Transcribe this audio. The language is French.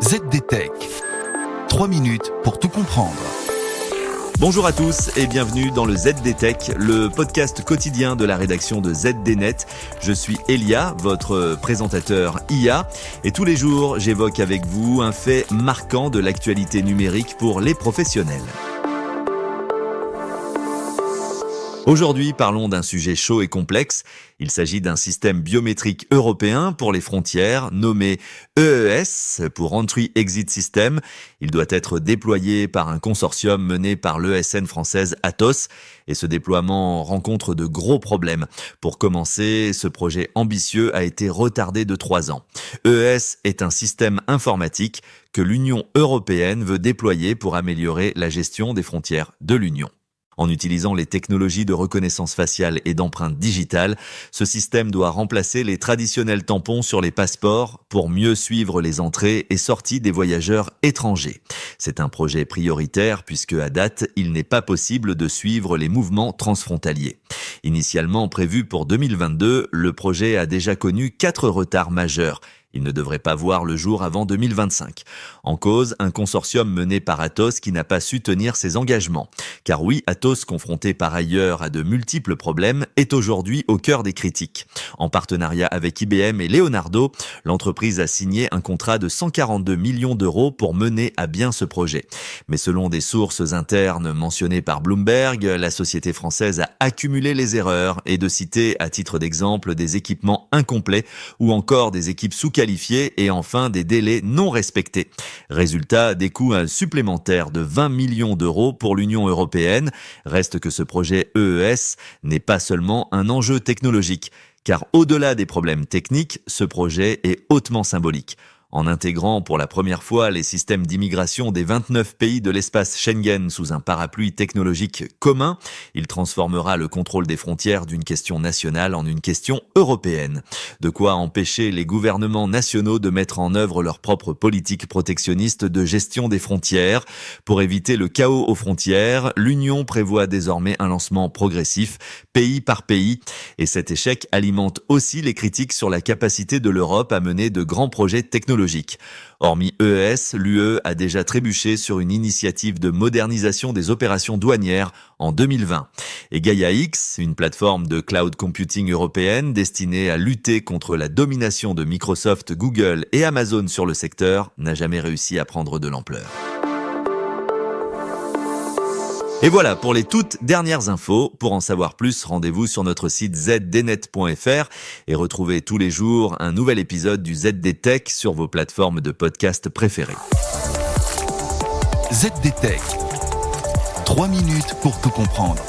ZDTech. 3 minutes pour tout comprendre. Bonjour à tous et bienvenue dans le ZDTech, le podcast quotidien de la rédaction de ZDNet. Je suis Elia, votre présentateur IA, et tous les jours j'évoque avec vous un fait marquant de l'actualité numérique pour les professionnels. Aujourd'hui, parlons d'un sujet chaud et complexe. Il s'agit d'un système biométrique européen pour les frontières, nommé EES pour Entry-Exit System. Il doit être déployé par un consortium mené par l'ESN française Atos. Et ce déploiement rencontre de gros problèmes. Pour commencer, ce projet ambitieux a été retardé de 3 ans. EES est un système informatique que l'Union européenne veut déployer pour améliorer la gestion des frontières de l'Union. En utilisant les technologies de reconnaissance faciale et d'empreintes digitales, ce système doit remplacer les traditionnels tampons sur les passeports pour mieux suivre les entrées et sorties des voyageurs étrangers. C'est un projet prioritaire puisque à date, il n'est pas possible de suivre les mouvements transfrontaliers. Initialement prévu pour 2022, le projet a déjà connu 4 retards majeurs. Il ne devrait pas voir le jour avant 2025. En cause, un consortium mené par Atos qui n'a pas su tenir ses engagements. Car oui, Atos, confronté par ailleurs à de multiples problèmes, est aujourd'hui au cœur des critiques. En partenariat avec IBM et Leonardo, l'entreprise a signé un contrat de 142 millions d'euros pour mener à bien ce projet. Mais selon des sources internes mentionnées par Bloomberg, la société française a accumulé les erreurs et de citer à titre d'exemple des équipements incomplets ou encore des équipes sous-qualifiées et enfin des délais non respectés. Résultat, des coûts supplémentaires de 20 millions d'euros pour l'Union européenne. Reste que ce projet EES n'est pas seulement un enjeu technologique, car au-delà des problèmes techniques, ce projet est hautement symbolique. En intégrant pour la première fois les systèmes d'immigration des 29 pays de l'espace Schengen sous un parapluie technologique commun, il transformera le contrôle des frontières d'une question nationale en une question européenne. De quoi empêcher les gouvernements nationaux de mettre en œuvre leur propre politique protectionniste de gestion des frontières. Pour éviter le chaos aux frontières, l'Union prévoit désormais un lancement progressif, pays par pays, et cet échec alimente aussi les critiques sur la capacité de l'Europe à mener de grands projets technologiques. Hormis EES, l'UE a déjà trébuché sur une initiative de modernisation des opérations douanières en 2020. Et Gaia-X, une plateforme de cloud computing européenne destinée à lutter contre la domination de Microsoft, Google et Amazon sur le secteur, n'a jamais réussi à prendre de l'ampleur. Et voilà pour les toutes dernières infos. Pour en savoir plus, rendez-vous sur notre site zdnet.fr et retrouvez tous les jours un nouvel épisode du ZDTech sur vos plateformes de podcast préférées. ZDTech. 3 minutes pour tout comprendre.